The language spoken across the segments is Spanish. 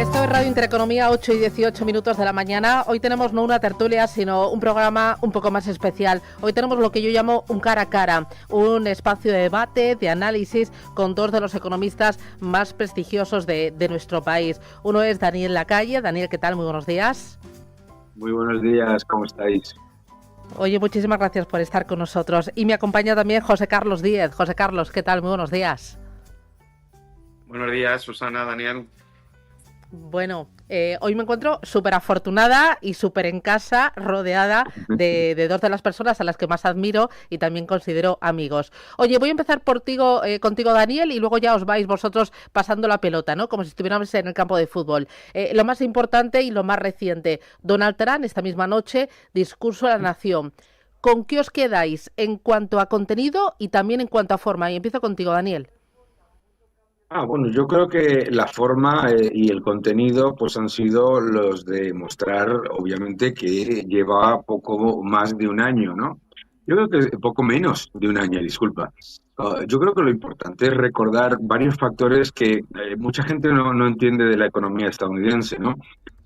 Esto es Radio Intereconomía, 8 y 18 minutos de la mañana. Hoy tenemos no una tertulia, sino un programa un poco más especial. Hoy tenemos lo que yo llamo un cara a cara, un espacio de debate, de análisis con dos de los economistas más prestigiosos de nuestro país. Uno es Daniel Lacalle. Daniel, ¿qué tal? Muy buenos días. Muy buenos días, ¿cómo estáis? Oye, muchísimas gracias por estar con nosotros. Y me acompaña también José Carlos Díez. José Carlos, ¿qué tal? Muy buenos días. Buenos días, Susana, Daniel. Bueno, hoy me encuentro súper afortunada y súper en casa, rodeada de dos de las personas a las que más admiro y también considero amigos. Oye, voy a empezar contigo, Daniel, y luego ya os vais vosotros pasando la pelota, ¿no? Como si estuviéramos en el campo de fútbol. Lo más importante y lo más reciente, Donald Trump, esta misma noche, discurso a la nación. ¿Con qué os quedáis en cuanto a contenido y también en cuanto a forma? Y empiezo contigo, Daniel. Bueno, yo creo que la forma y el contenido pues han sido los de mostrar, obviamente, que lleva poco más de un año, ¿no? Yo creo que poco menos de un año, disculpa. Yo creo que lo importante es recordar varios factores que mucha gente no entiende de la economía estadounidense, ¿no?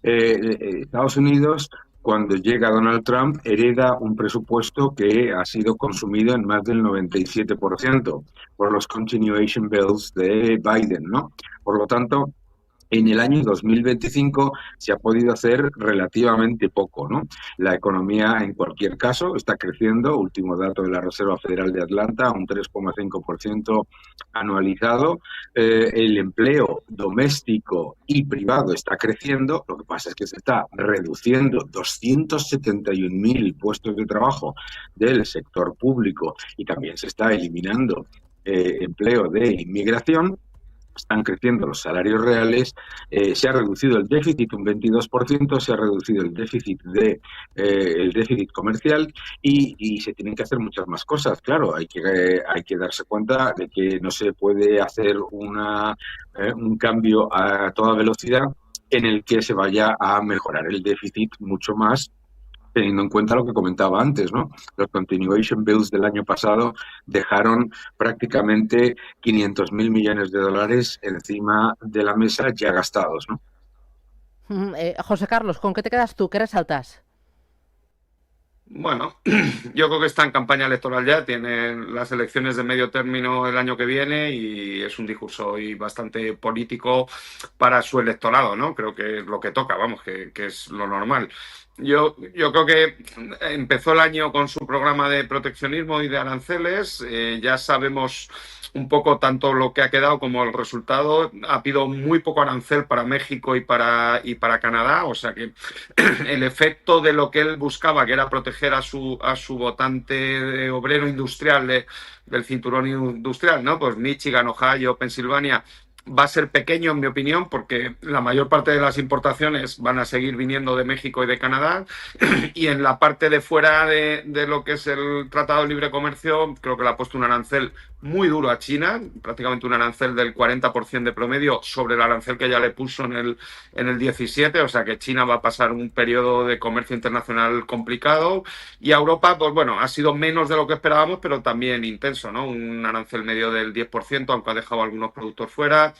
Estados Unidos, cuando llega Donald Trump, hereda un presupuesto que ha sido consumido en más del 97% por los continuation bills de Biden, ¿no? Por lo tanto, en el año 2025 se ha podido hacer relativamente poco, ¿no? La economía, en cualquier caso, está creciendo. Último dato de la Reserva Federal de Atlanta, un 3,5% anualizado. El empleo doméstico y privado está creciendo. Lo que pasa es que se está reduciendo 271.000 puestos de trabajo del sector público y también se está eliminando empleo de inmigración. Están creciendo los salarios reales, se ha reducido el déficit un 22%, se ha reducido el déficit el déficit comercial y se tienen que hacer muchas más cosas. Claro, hay que darse cuenta de que no se puede hacer un cambio a toda velocidad en el que se vaya a mejorar el déficit mucho más, teniendo en cuenta lo que comentaba antes, ¿no? Los continuation bills del año pasado dejaron prácticamente 500.000 millones de dólares encima de la mesa ya gastados, ¿no? José Carlos, ¿con qué te quedas tú? ¿Qué resaltas? Bueno, yo creo que está en campaña electoral ya, tienen las elecciones de medio término el año que viene y es un discurso hoy bastante político para su electorado, ¿no? Creo que es lo que toca, vamos, que es lo normal. Yo creo que empezó el año con su programa de proteccionismo y de aranceles, ya sabemos un poco tanto lo que ha quedado como el resultado. Ha habido muy poco arancel para México y para Canadá, o sea que el efecto de lo que él buscaba, que era proteger a su votante de obrero industrial del cinturón industrial, ¿no? Pues Michigan, Ohio, Pensilvania, va a ser pequeño, en mi opinión, porque la mayor parte de las importaciones van a seguir viniendo de México y de Canadá. Y en la parte de fuera de lo que es el Tratado de Libre Comercio, creo que le ha puesto un arancel muy duro a China, prácticamente un arancel del 40% de promedio sobre el arancel que ya le puso en el 17, o sea que China va a pasar un periodo de comercio internacional complicado. Y a Europa, pues bueno, ha sido menos de lo que esperábamos, pero también intenso, ¿no? Un arancel medio del 10%, aunque ha dejado algunos productos fuera.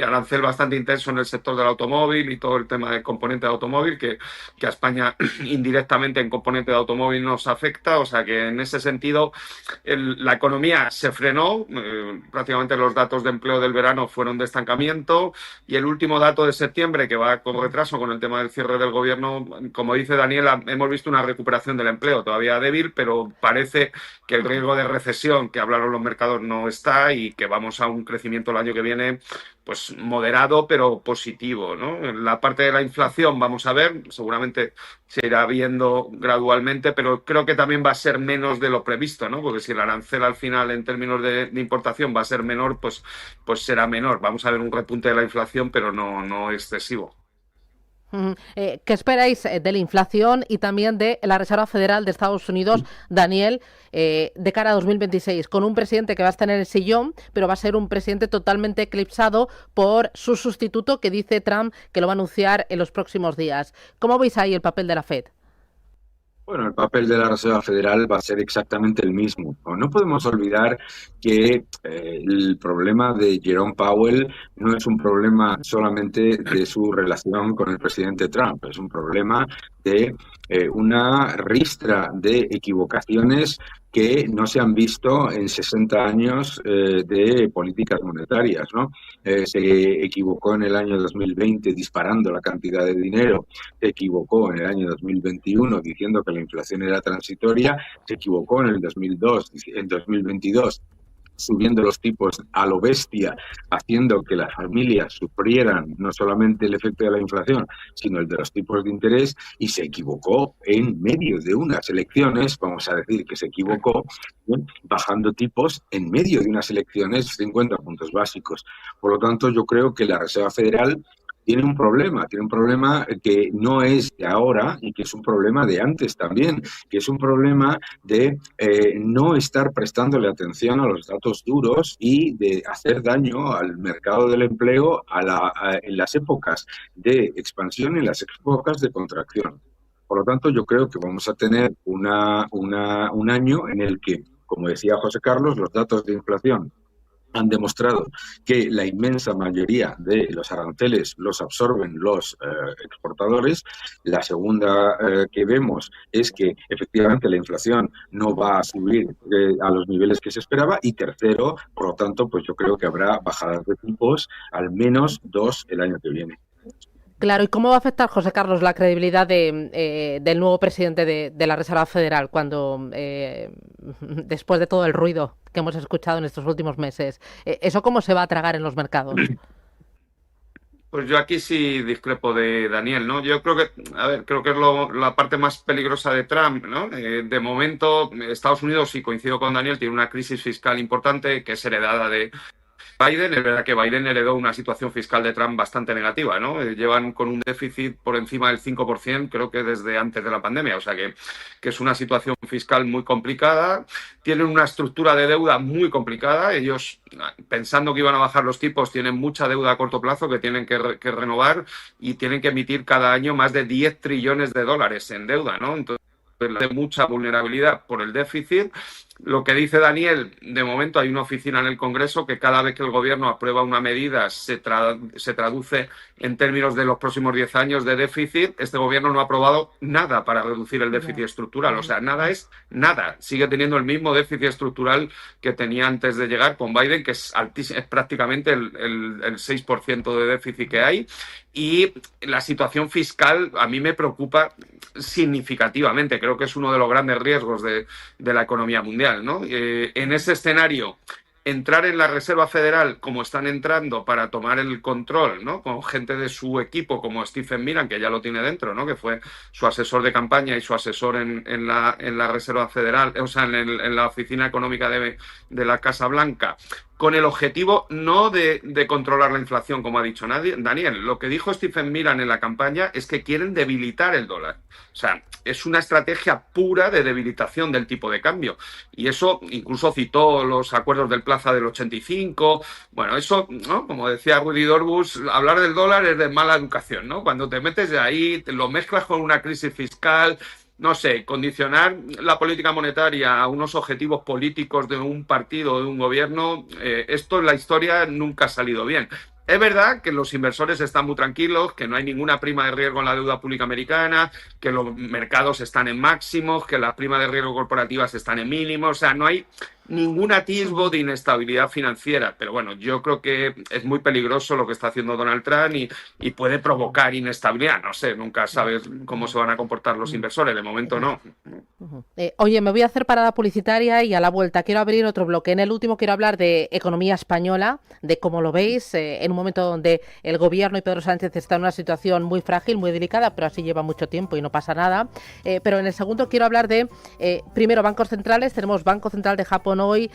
Arancel bastante intenso en el sector del automóvil y todo el tema del componente de automóvil, que a España indirectamente en componente de automóvil nos afecta, o sea que en ese sentido la economía se frenó, prácticamente los datos de empleo del verano fueron de estancamiento y el último dato de septiembre, que va con retraso con el tema del cierre del gobierno, como dice Daniela, hemos visto una recuperación del empleo, todavía débil, pero parece que el riesgo de recesión que hablaron los mercados no está y que vamos a un crecimiento el año que viene pues moderado pero positivo, ¿no? En la parte de la inflación vamos a ver, seguramente se irá viendo gradualmente, pero creo que también va a ser menos de lo previsto, ¿no? Porque si el arancel al final en términos de importación va a ser menor, pues será menor. Vamos a ver un repunte de la inflación, pero no excesivo. ¿Qué esperáis de la inflación y también de la Reserva Federal de Estados Unidos, Daniel, de cara a 2026, con un presidente que va a estar en el sillón, pero va a ser un presidente totalmente eclipsado por su sustituto, que dice Trump que lo va a anunciar en los próximos días? ¿Cómo veis ahí el papel de la Fed? Bueno, el papel de la Reserva Federal va a ser exactamente el mismo. No podemos olvidar que el problema de Jerome Powell no es un problema solamente de su relación con el presidente Trump, es un problema de una ristra de equivocaciones que no se han visto en 60 años de políticas monetarias, ¿no? Se equivocó en el año 2020 disparando la cantidad de dinero, se equivocó en el año 2021 diciendo que la inflación era transitoria, se equivocó en el 2022 subiendo los tipos a lo bestia, haciendo que las familias sufrieran no solamente el efecto de la inflación, sino el de los tipos de interés, y se equivocó en medio de unas elecciones, vamos a decir que se equivocó, bajando tipos en medio de unas elecciones 50 puntos básicos. Por lo tanto, yo creo que la Reserva Federal tiene un problema que no es de ahora y que es un problema de antes también, que es un problema de no estar prestándole atención a los datos duros y de hacer daño al mercado del empleo en las épocas de expansión y en las épocas de contracción. Por lo tanto, yo creo que vamos a tener un año en el que, como decía José Carlos, los datos de inflación han demostrado que la inmensa mayoría de los aranceles los absorben los exportadores. La segunda que vemos es que efectivamente la inflación no va a subir a los niveles que se esperaba. Y tercero, por lo tanto, pues yo creo que habrá bajadas de tipos, al menos 2 el año que viene. Claro, ¿y cómo va a afectar, José Carlos, la credibilidad del nuevo presidente de la Reserva Federal cuando, después de todo el ruido que hemos escuchado en estos últimos meses, eso cómo se va a tragar en los mercados? Pues yo aquí sí discrepo de Daniel, ¿no? Yo creo que, creo que es la parte más peligrosa de Trump, ¿no? De momento, Estados Unidos, sí coincido con Daniel, tiene una crisis fiscal importante que es heredada de Biden. Es verdad que Biden heredó una situación fiscal de Trump bastante negativa, ¿no? Llevan con un déficit por encima del 5%, creo que desde antes de la pandemia, o sea que es una situación fiscal muy complicada. Tienen una estructura de deuda muy complicada. Ellos, pensando que iban a bajar los tipos, tienen mucha deuda a corto plazo que tienen que renovar y tienen que emitir cada año más de 10 trillones de dólares en deuda, ¿no? Entonces, de mucha vulnerabilidad por el déficit. Lo que dice Daniel, de momento hay una oficina en el Congreso que cada vez que el gobierno aprueba una medida se traduce en términos de los próximos 10 años de déficit. Este gobierno no ha aprobado nada para reducir el déficit estructural, o sea, nada es nada. Sigue teniendo el mismo déficit estructural que tenía antes de llegar con Biden, que es altísimo, es prácticamente el 6% de déficit que hay. Y la situación fiscal a mí me preocupa significativamente. Creo que es uno de los grandes riesgos de la economía mundial, ¿no? En ese escenario, entrar en la Reserva Federal como están entrando para tomar el control, ¿no? Con gente de su equipo como Stephen Miller, que ya lo tiene dentro, ¿no? Que fue su asesor de campaña y su asesor en la Reserva Federal, o sea, en la Oficina Económica de la Casa Blanca, con el objetivo no de controlar la inflación, como ha dicho Daniel. Lo que dijo Stephen Miller en la campaña es que quieren debilitar el dólar. O sea, es una estrategia pura de debilitación del tipo de cambio. Y eso incluso citó los acuerdos del Plaza del 85. Bueno, eso, ¿no? Como decía Rudy Dorbus, hablar del dólar es de mala educación, ¿no? Cuando te metes de ahí, te lo mezclas con una crisis fiscal. No sé, condicionar la política monetaria a unos objetivos políticos de un partido o de un gobierno, esto en la historia nunca ha salido bien. Es verdad que los inversores están muy tranquilos, que no hay ninguna prima de riesgo en la deuda pública americana, que los mercados están en máximos, que las primas de riesgo corporativas están en mínimos, o sea, no hay ningún atisbo de inestabilidad financiera. Pero bueno, yo creo que es muy peligroso lo que está haciendo Donald Trump y puede provocar inestabilidad. No sé, nunca sabes cómo se van a comportar los inversores, de momento no. Oye, me voy a hacer parada publicitaria y a la vuelta quiero abrir otro bloque. En el último quiero hablar de economía española, de cómo lo veis, en un momento donde el gobierno y Pedro Sánchez está en una situación muy frágil, muy delicada, pero así lleva mucho tiempo y no pasa nada. Pero en el segundo quiero hablar de, primero, bancos centrales. Tenemos Banco Central de Japón hoy,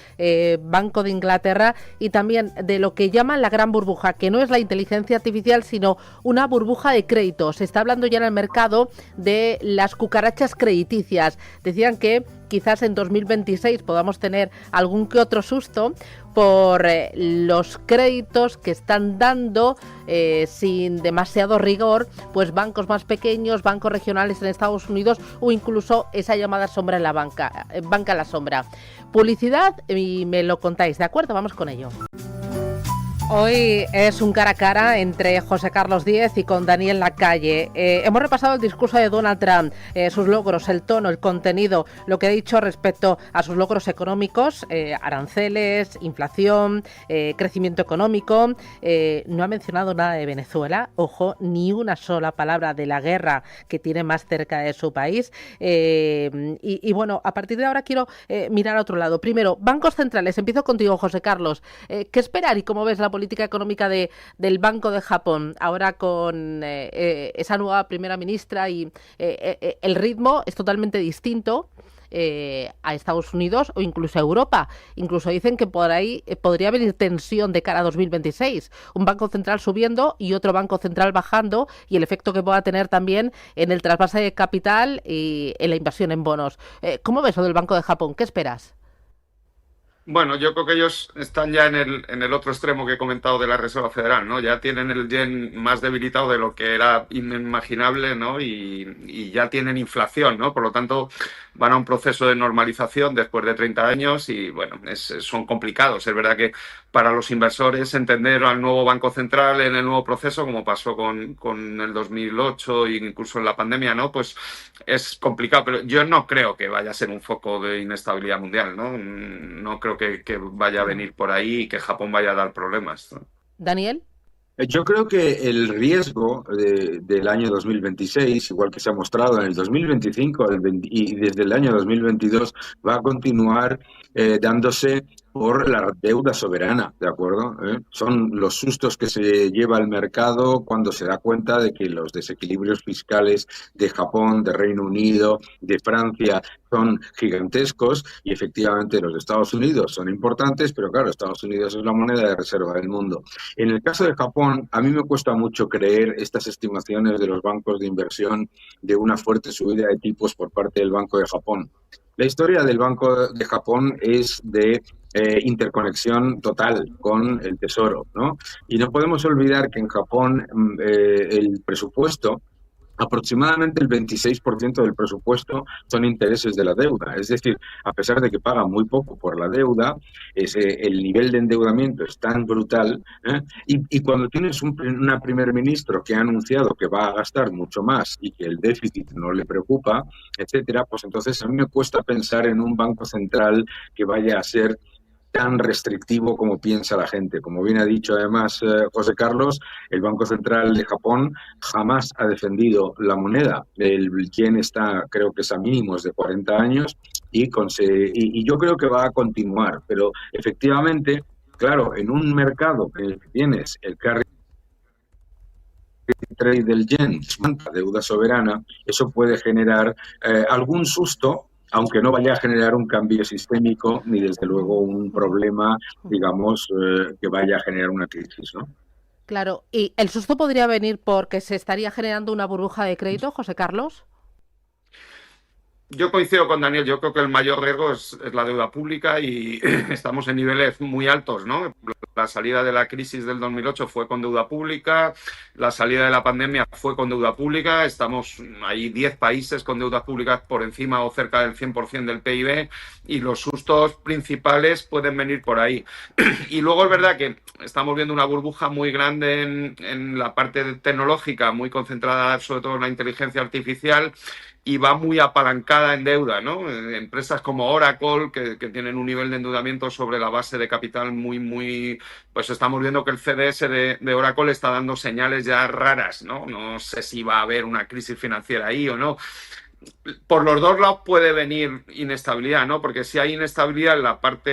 Banco de Inglaterra, y también de lo que llaman la gran burbuja, que no es la inteligencia artificial, sino una burbuja de créditos. Se está hablando ya en el mercado de las cucarachas crediticias. Decían que quizás en 2026 podamos tener algún que otro susto por los créditos que están dando sin demasiado rigor, pues bancos más pequeños, bancos regionales en Estados Unidos o incluso esa llamada sombra en la banca a la sombra. Publicidad y me lo contáis, ¿de acuerdo? Vamos con ello. Hoy es un cara a cara entre José Carlos Díez y con Daniel Lacalle. Hemos repasado el discurso de Donald Trump, sus logros, el tono, el contenido, lo que ha dicho respecto a sus logros económicos, aranceles, inflación, crecimiento económico. No ha mencionado nada de Venezuela, ojo, ni una sola palabra de la guerra que tiene más cerca de su país. Y bueno, a partir de ahora quiero mirar a otro lado. Primero, bancos centrales. Empiezo contigo, José Carlos. ¿Qué esperar y cómo ves la política económica del Banco de Japón, ahora con esa nueva primera ministra y el ritmo es totalmente distinto a Estados Unidos o incluso a Europa? Incluso dicen que por ahí podría venir tensión de cara a 2026. Un banco central subiendo y otro banco central bajando, y el efecto que pueda tener también en el trasvase de capital y en la inversión en bonos. ¿Cómo ves lo del Banco de Japón? ¿Qué esperas? Bueno, yo creo que ellos están ya en el otro extremo que he comentado de la Reserva Federal, ¿no? Ya tienen el yen más debilitado de lo que era inimaginable, ¿no? Y ya tienen inflación, ¿no? Por lo tanto, van a un proceso de normalización después de 30 años y, bueno, son complicados. Es verdad que para los inversores entender al nuevo Banco Central en el nuevo proceso, como pasó con el 2008 e incluso en la pandemia, ¿no? Pues es complicado, pero yo no creo que vaya a ser un foco de inestabilidad mundial, ¿no? No creo que vaya a venir por ahí y que Japón vaya a dar problemas, ¿no? Daniel. Yo creo que el riesgo del año 2026, igual que se ha mostrado en el 2025 y desde el año 2022, va a continuar dándose por la deuda soberana, ¿de acuerdo? Son los sustos que se lleva el mercado cuando se da cuenta de que los desequilibrios fiscales de Japón, de Reino Unido, de Francia son gigantescos, y efectivamente los de Estados Unidos son importantes, pero claro, Estados Unidos es la moneda de reserva del mundo. En el caso de Japón, a mí me cuesta mucho creer estas estimaciones de los bancos de inversión de una fuerte subida de tipos por parte del Banco de Japón. La historia del Banco de Japón es de interconexión total con el Tesoro, ¿no? Y no podemos olvidar que en Japón el presupuesto, aproximadamente el 26% del presupuesto son intereses de la deuda. Es decir, a pesar de que pagan muy poco por la deuda, el nivel de endeudamiento es tan brutal, y cuando tienes una primer ministro que ha anunciado que va a gastar mucho más y que el déficit no le preocupa, etcétera, pues entonces a mí me cuesta pensar en un banco central que vaya a ser tan restrictivo como piensa la gente. Como bien ha dicho además José Carlos, el Banco Central de Japón jamás ha defendido la moneda. El yen está, creo que es a mínimos de 40 años y yo creo que va a continuar. Pero efectivamente, claro, en un mercado en el que tienes el carry trade del yen, deuda soberana, eso puede generar algún susto, aunque no vaya a generar un cambio sistémico ni desde luego un problema, digamos, que vaya a generar una crisis, ¿no? Claro, ¿y el susto podría venir porque se estaría generando una burbuja de crédito, José Carlos? Yo coincido con Daniel, yo creo que el mayor riesgo es la deuda pública y estamos en niveles muy altos, ¿no? La salida de la crisis del 2008 fue con deuda pública, la salida de la pandemia fue con deuda pública, estamos ahí 10 países con deudas públicas por encima o cerca del 100% del PIB, y los sustos principales pueden venir por ahí. Y luego es verdad que estamos viendo una burbuja muy grande en la parte tecnológica, muy concentrada sobre todo en la inteligencia artificial, y va muy apalancada en deuda, ¿no? Empresas como Oracle, que tienen un nivel de endeudamiento sobre la base de capital muy, pues estamos viendo que el CDS de Oracle está dando señales ya raras, ¿no? No sé si va a haber una crisis financiera ahí o no. Por los dos lados puede venir inestabilidad, ¿no? Porque si hay inestabilidad en la parte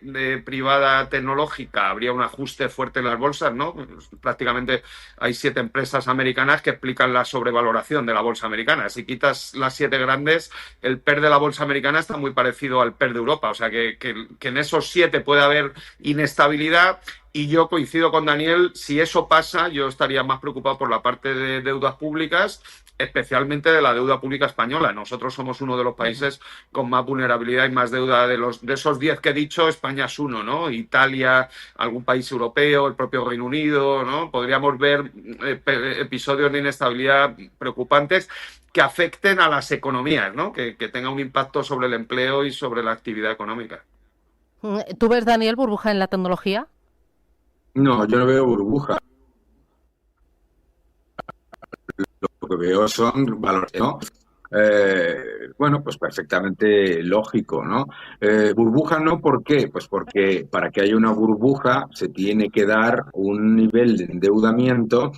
de privada tecnológica, habría un ajuste fuerte en las bolsas, ¿no? Pues prácticamente hay 7 empresas americanas que explican la sobrevaloración de la bolsa americana. Si quitas las 7 grandes, el PER de la bolsa americana está muy parecido al PER de Europa. O sea que en esos 7 puede haber inestabilidad. Y yo coincido con Daniel, si eso pasa, yo estaría más preocupado por la parte de deudas públicas, especialmente de la deuda pública española. Nosotros somos uno de los países con más vulnerabilidad y más deuda de esos 10 que he dicho. España es uno, ¿no? Italia, algún país europeo, el propio Reino Unido, ¿no? Podríamos ver episodios de inestabilidad preocupantes que afecten a las economías, ¿no? Que tenga un impacto sobre el empleo y sobre la actividad económica. ¿Tú ves, Daniel, burbuja en la tecnología? No, yo no veo burbuja. Lo que veo son valores, ¿no? Bueno, pues perfectamente lógico, ¿no? Burbuja no, ¿por qué? Pues porque para que haya una burbuja se tiene que dar un nivel de endeudamiento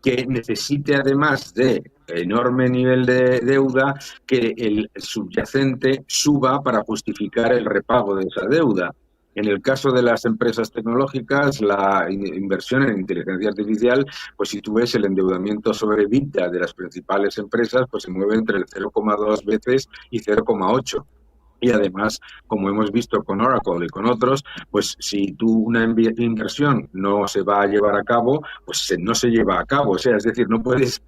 que necesite, además de enorme nivel de deuda, que el subyacente suba para justificar el repago de esa deuda. En el caso de las empresas tecnológicas, la inversión en inteligencia artificial, pues si tú ves el endeudamiento sobre EBITDA de las principales empresas, pues se mueve entre el 0,2 veces y 0,8. Y además, como hemos visto con Oracle y con otros, pues si una inversión no se va a llevar a cabo, pues no se lleva a cabo. O sea, es decir, no puedes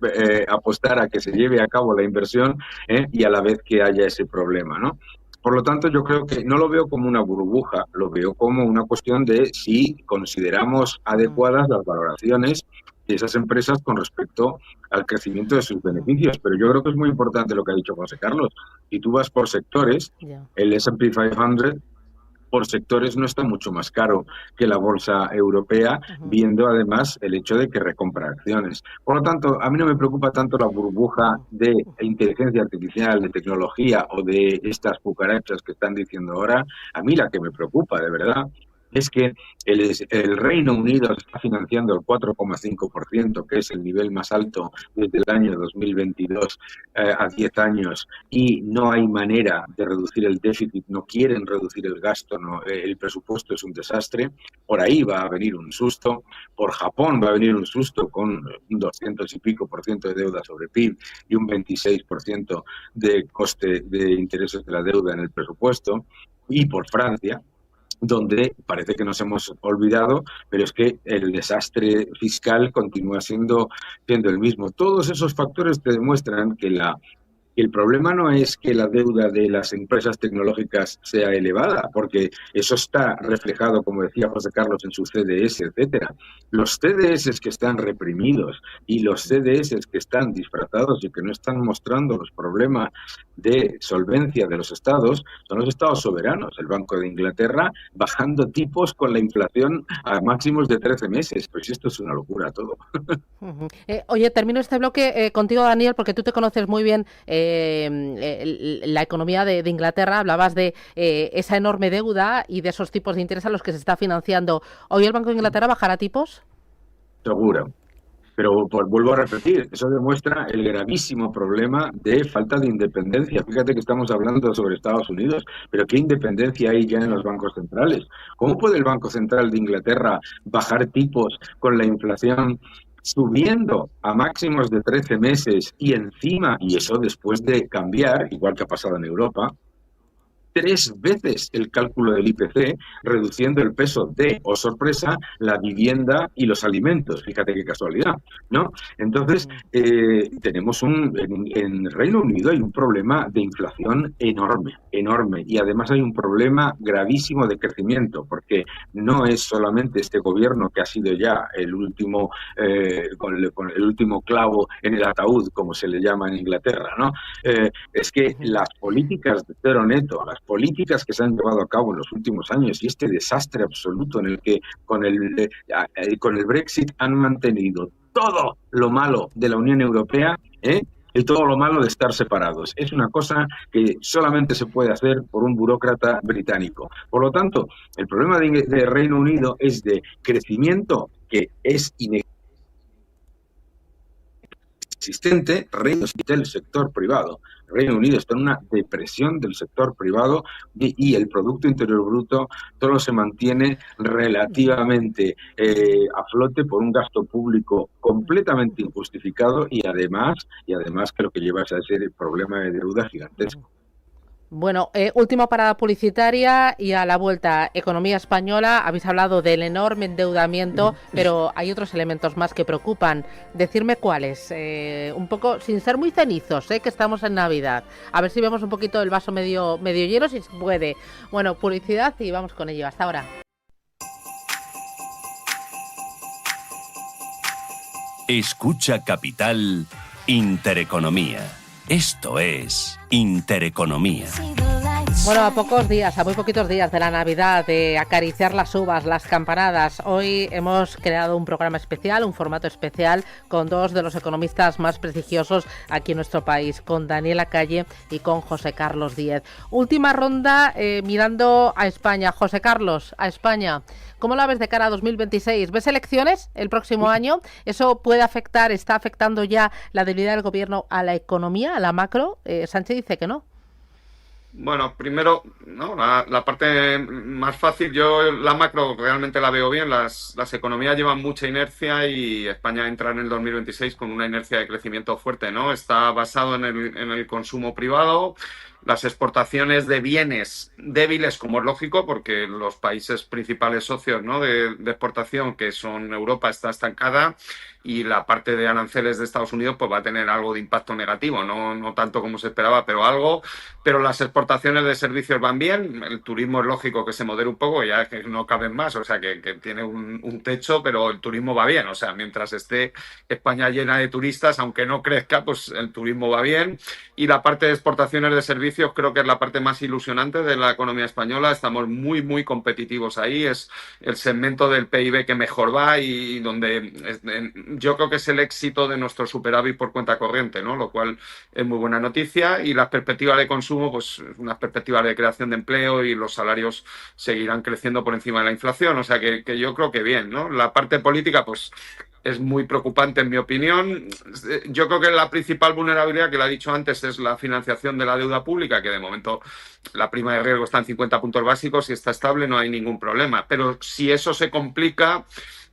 apostar a que se lleve a cabo la inversión y a la vez que haya ese problema, ¿no? Por lo tanto, yo creo que no lo veo como una burbuja, lo veo como una cuestión de si consideramos adecuadas las valoraciones de esas empresas con respecto al crecimiento de sus beneficios. Pero yo creo que es muy importante lo que ha dicho José Carlos. Si tú vas por sectores, el S&P 500 por sectores no está mucho más caro que la bolsa europea, viendo además el hecho de que recompra acciones. Por lo tanto, a mí no me preocupa tanto la burbuja de inteligencia artificial, de tecnología o de estas cucarachas que están diciendo ahora. A mí la que me preocupa, de verdad, es que el Reino Unido está financiando el 4,5%, que es el nivel más alto desde el año 2022 a 10 años, y no hay manera de reducir el déficit, no quieren reducir el gasto, no, el presupuesto es un desastre. Por ahí va a venir un susto, por Japón va a venir un susto con un 200 y pico por ciento de deuda sobre PIB y un 26% de coste de intereses de la deuda en el presupuesto, y por Francia, donde parece que nos hemos olvidado, pero es que el desastre fiscal continúa siendo el mismo. Todos esos factores te demuestran que el problema no es que la deuda de las empresas tecnológicas sea elevada, porque eso está reflejado, como decía José Carlos, en sus CDS, etcétera. Los CDS que están reprimidos y los CDS que están disfrazados y que no están mostrando los problemas de solvencia de los estados son los estados soberanos. El Banco de Inglaterra bajando tipos con la inflación a máximos de 13 meses. Pues esto es una locura todo. Oye, termino este bloque contigo, Daniel, porque tú te conoces muy bien la economía de Inglaterra. Hablabas de esa enorme deuda y de esos tipos de interés a los que se está financiando. ¿Hoy el Banco de Inglaterra bajará tipos? Seguro. Pero vuelvo a repetir, eso demuestra el gravísimo problema de falta de independencia. Fíjate que estamos hablando sobre Estados Unidos, pero ¿qué independencia hay ya en los bancos centrales? ¿Cómo puede el Banco Central de Inglaterra bajar tipos con la inflación subiendo a máximos de 13 meses y encima, y eso después de cambiar, igual que ha pasado en Europa, 3 veces el cálculo del IPC, reduciendo el peso de, oh sorpresa, la vivienda y los alimentos? Fíjate qué casualidad, ¿no? Entonces, tenemos en Reino Unido hay un problema de inflación enorme, y además hay un problema gravísimo de crecimiento, porque no es solamente este gobierno que ha sido ya el último, con el último clavo en el ataúd, como se le llama en Inglaterra, ¿no? Es que las políticas de cero neto, las políticas que se han llevado a cabo en los últimos años y este desastre absoluto en el que con el Brexit han mantenido todo lo malo de la Unión Europea, y todo lo malo de estar separados. Es una cosa que solamente se puede hacer por un burócrata británico. Por lo tanto, el problema de Reino Unido es de crecimiento que es inexistente. Reino Unido del sector privado. Reino Unido está en una depresión del sector privado y el Producto Interior Bruto solo se mantiene relativamente a flote por un gasto público completamente injustificado y además que lo que lleva es a ese problema de deuda gigantesco. Bueno, última parada publicitaria y a la vuelta, economía española. Habéis hablado del enorme endeudamiento, pero hay otros elementos más que preocupan. Decirme cuáles, un poco, sin ser muy cenizos, que estamos en Navidad. A ver si vemos un poquito el vaso medio lleno, si se puede. Bueno, publicidad y vamos con ello. Hasta ahora. Escucha Capital Intereconomía. Esto es Intereconomía. Bueno, a pocos días, a muy poquitos días de la Navidad, de acariciar las uvas, las campanadas, hoy hemos creado un programa especial, un formato especial, con dos de los economistas más prestigiosos aquí en nuestro país, con Daniela Calle y con José Carlos Díez. Última ronda mirando a España. José Carlos, a España, ¿cómo la ves de cara a 2026? ¿Ves elecciones el próximo año? ¿Eso puede afectar, está afectando ya la debilidad del gobierno a la economía, a la macro? Sánchez dice que no. Bueno, primero, ¿no? La parte más fácil, yo la macro realmente la veo bien. Las economías llevan mucha inercia y España entra en el 2026 con una inercia de crecimiento fuerte, ¿no? Está basado en el consumo privado. Las exportaciones de bienes débiles, como es lógico, porque los países principales socios, ¿no?, de exportación, que son Europa, está estancada, y la parte de aranceles de Estados Unidos pues va a tener algo de impacto negativo, no tanto como se esperaba, pero algo. Pero las exportaciones de servicios van bien, el turismo es lógico que se modere un poco, ya que no caben más, o sea que tiene un techo, pero el turismo va bien, o sea, mientras esté España llena de turistas, aunque no crezca, pues el turismo va bien. Y la parte de exportaciones de servicios creo que es la parte más ilusionante de la economía española. Estamos muy, muy competitivos ahí. Es el segmento del PIB que mejor va y donde yo creo que es el éxito de nuestro superávit por cuenta corriente, ¿no? Lo cual es muy buena noticia. Y las perspectivas de consumo, pues unas perspectivas de creación de empleo y los salarios seguirán creciendo por encima de la inflación. O sea que yo creo que bien, ¿no? La parte política, pues es muy preocupante en mi opinión. Yo creo que la principal vulnerabilidad, que lo he dicho antes, es la financiación de la deuda pública, que de momento la prima de riesgo está en 50 puntos básicos y está estable, no hay ningún problema. Pero si eso se complica,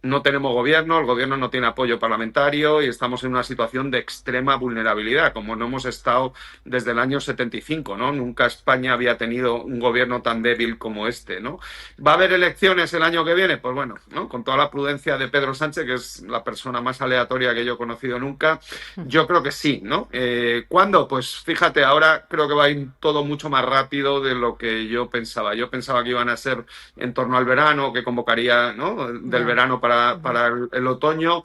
no tenemos gobierno, el gobierno no tiene apoyo parlamentario y estamos en una situación de extrema vulnerabilidad, como no hemos estado desde el año 75, ¿no? Nunca España había tenido un gobierno tan débil como este, ¿no? ¿Va a haber elecciones el año que viene? Pues bueno, ¿no? Con toda la prudencia de Pedro Sánchez, que es la persona más aleatoria que yo he conocido nunca, yo creo que sí, ¿no? ¿Cuándo? Pues fíjate, ahora creo que va a ir todo mucho más rápido de lo que yo pensaba. Yo pensaba que iban a ser en torno al verano, que convocaría, ¿no?, del verano para el otoño.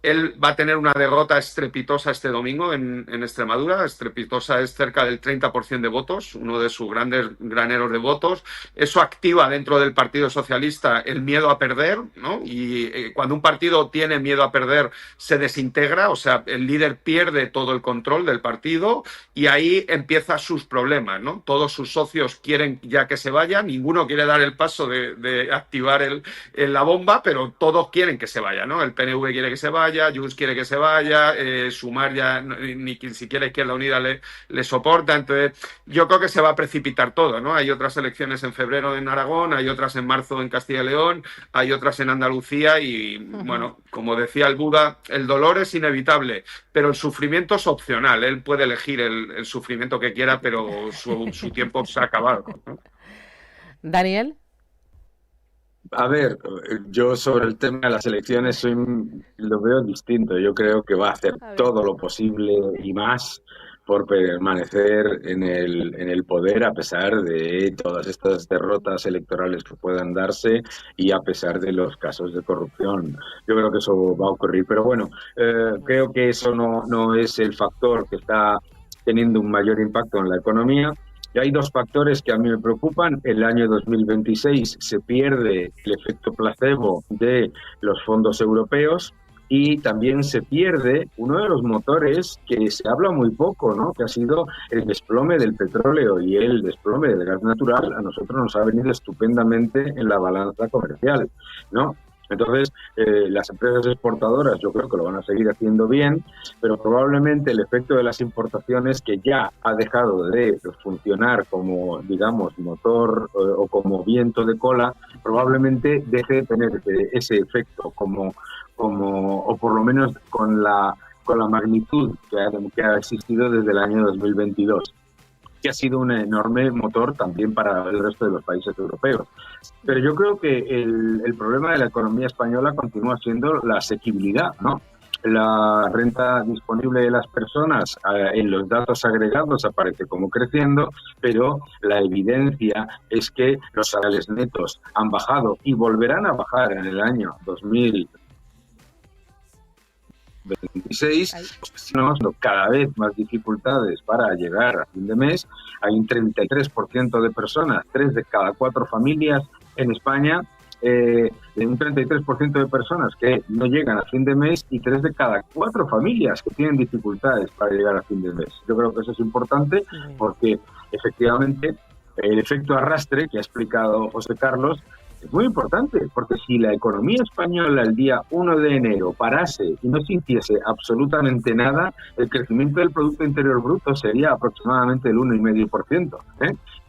Él va a tener una derrota estrepitosa este domingo en Extremadura. Estrepitosa es cerca del 30% de votos, uno de sus grandes graneros de votos. Eso activa dentro del Partido Socialista el miedo a perder, ¿no? Y cuando un partido tiene miedo a perder, se desintegra, o sea, el líder pierde todo el control del partido y ahí empiezan sus problemas, ¿no? Todos sus socios quieren ya que se vaya, ninguno quiere dar el paso de activar la bomba, pero todos quieren que se vaya, ¿no? El PNV quiere que se vaya, Junts quiere que se vaya, Sumar ya ni siquiera Izquierda Unida le soporta. Entonces yo creo que se va a precipitar todo, ¿no? Hay otras elecciones en febrero en Aragón, hay otras en marzo en Castilla y León, hay otras en Andalucía y, bueno, como decía el Buda, el dolor es inevitable, pero el sufrimiento es opcional. Él puede elegir el sufrimiento que quiera, pero su tiempo se ha acabado, ¿no? Daniel. A ver, yo sobre el tema de las elecciones lo veo distinto. Yo creo que va a hacer todo lo posible y más por permanecer en el poder a pesar de todas estas derrotas electorales que puedan darse y a pesar de los casos de corrupción. Yo creo que eso va a ocurrir. Pero bueno, creo que eso no es el factor que está teniendo un mayor impacto en la economía. Y hay dos factores que a mí me preocupan. El año 2026 se pierde el efecto placebo de los fondos europeos y también se pierde uno de los motores que se habla muy poco, ¿no?, que ha sido el desplome del petróleo, y el desplome del gas natural a nosotros nos ha venido estupendamente en la balanza comercial, ¿no? Entonces, las empresas exportadoras yo creo que lo van a seguir haciendo bien, pero probablemente el efecto de las importaciones, que ya ha dejado de funcionar como, digamos, motor o como viento de cola, probablemente deje de tener ese efecto o por lo menos con la magnitud que ha existido desde el año 2022. Que ha sido un enorme motor también para el resto de los países europeos. Pero yo creo que el problema de la economía española continúa siendo la asequibilidad, ¿no? La renta disponible de las personas en los datos agregados aparece como creciendo, pero la evidencia es que los salarios netos han bajado y volverán a bajar en el año 2000. 2026, pues estamos teniendo cada vez más dificultades para llegar a fin de mes. Hay un 33% de personas, 3 de cada 4 familias en España, un 33% de personas que no llegan a fin de mes y 3 de cada 4 familias que tienen dificultades para llegar a fin de mes. Yo creo que eso es importante porque efectivamente el efecto arrastre que ha explicado José Carlos es muy importante, porque si la economía española el día 1 de enero parase y no sintiese absolutamente nada, el crecimiento del Producto Interior Bruto sería aproximadamente el 1,5%.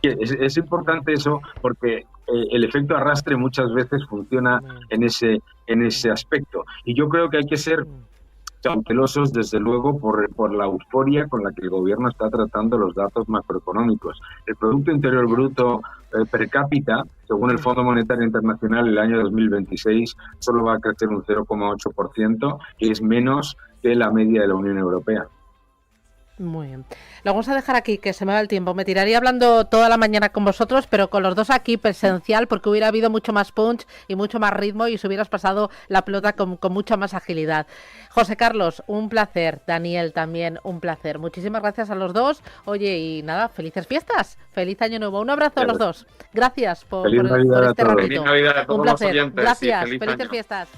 Es importante eso porque el efecto arrastre muchas veces funciona en ese aspecto. Y yo creo que hay que ser cautelosos, desde luego, por la euforia con la que el gobierno está tratando los datos macroeconómicos. El Producto Interior Bruto per cápita, según el Fondo Monetario Internacional, el año 2026 solo va a crecer un 0,8%, que es menos que la media de la Unión Europea. Muy bien. Lo vamos a dejar aquí, que se me va el tiempo. Me tiraría hablando toda la mañana con vosotros, pero con los dos aquí presencial, porque hubiera habido mucho más punch y mucho más ritmo y os hubieras pasado la pelota con mucha más agilidad. José Carlos, un placer. Daniel, también un placer. Muchísimas gracias a los dos. Oye, y nada, felices fiestas. Feliz Año Nuevo. Un abrazo a los dos. Gracias por este ratito. Feliz Navidad a todos un placer. los oyentes. Gracias. Sí, felices año. fiestas.